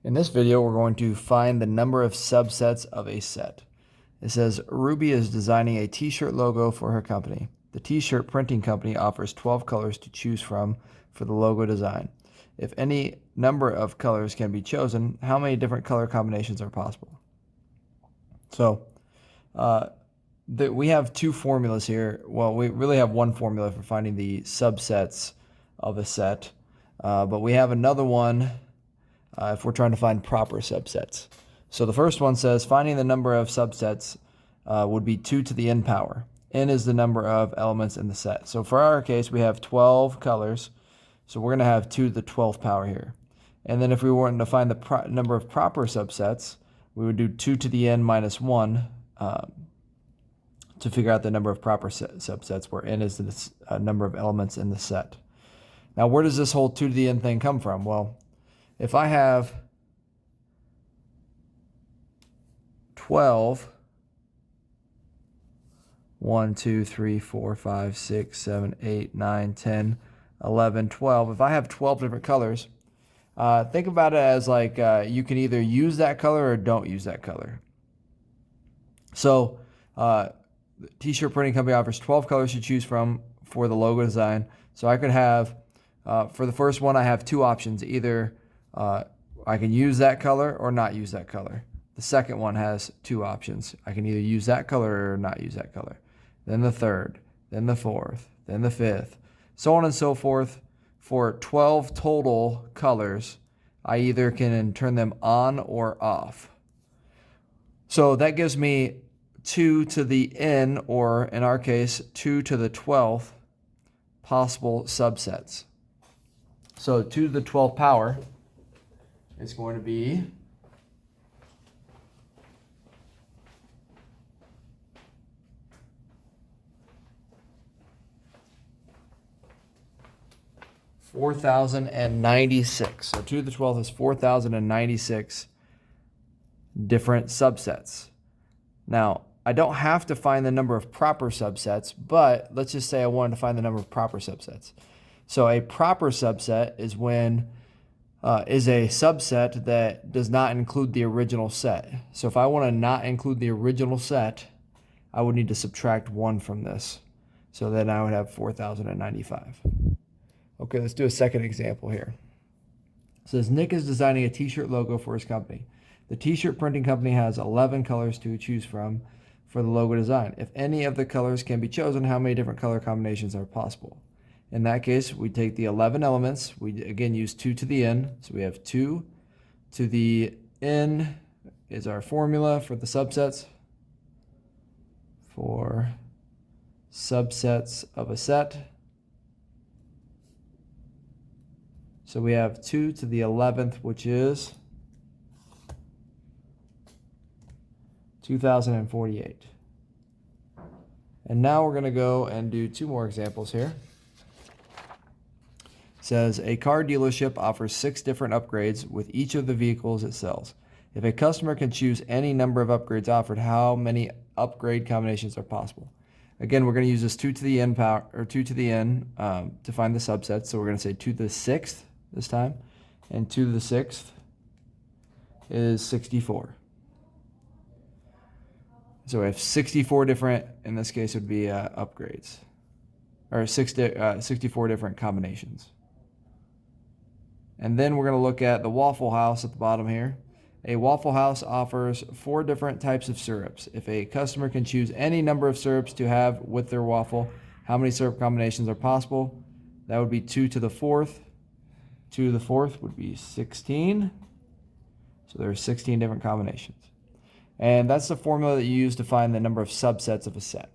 In this video, we're going to find the number of subsets of a set. It says Ruby is designing a t-shirt logo for her company. The t-shirt printing company offers 12 colors to choose from for the logo design. If any number of colors can be chosen, how many different color combinations are possible? So we have two formulas here. Well, we really have one formula for finding the subsets of a set, but we have another one if we're trying to find proper subsets. So the first one says finding the number of subsets would be 2 to the n power. N is the number of elements in the set. So for our case, we have 12 colors. So we're going to have 2 to the 12th power here. And then if we wanted to find the number of proper subsets, we would do 2 to the n minus 1 to figure out the number of proper subsets, where n is the number of elements in the set. Now, where does this whole 2 to the n thing come from? Well, if I have 12, 1, 2, 3, 4, 5, 6, 7, 8, 9, 10, 11, 12. If I have 12 different colors, think about it as like you can either use that color or don't use that color. So the t-shirt printing company offers 12 colors to choose from for the logo design. So I could have, for the first one, I have two options. Either I can use that color or not use that color. The second one has two options. I can either use that color or not use that color. Then the third, then the fourth, then the fifth, so on and so forth. For 12 total colors, I either can turn them on or off. So that gives me 2 to the n, or in our case, 2 to the 12th possible subsets. So 2 to the 12th power is going to be 4,096. So 2 to the 12th is 4,096 different subsets. Now, I don't have to find the number of proper subsets, but let's just say I wanted to find the number of proper subsets. So a proper subset is when is a subset that does not include the original set. So if I want to not include the original set, I would need to subtract 1 from this. So then I would have 4,095. Okay, let's do a second example here. It says Nick is designing a t-shirt logo for his company. The t-shirt printing company has 11 colors to choose from for the logo design. If any of the colors can be chosen, how many different color combinations are possible? In that case, we take the 11 elements. We again use 2 to the n. So we have 2 to the n is our formula for the subsets. For subsets of a set. So we have 2 to the 11th, which is 2,048. And now we're going to go and do 2 more examples here. It says a car dealership offers 6 different upgrades with each of the vehicles it sells. If a customer can choose any number of upgrades offered, how many upgrade combinations are possible? Again, we're going to use this 2 to the n power, or 2 to the n to find the subsets. So we're going to say 2 to the 6th this time, and 2 to the 6th is 64. So we have 64 different, in this case, would be upgrades, or 64 different combinations. And then we're going to look at the Waffle House at the bottom here. A Waffle House offers 4 different types of syrups. If a customer can choose any number of syrups to have with their waffle, how many syrup combinations are possible? That would be 2 to the 4th. 2 to the 4th would be 16. So there are 16 different combinations. And that's the formula that you use to find the number of subsets of a set.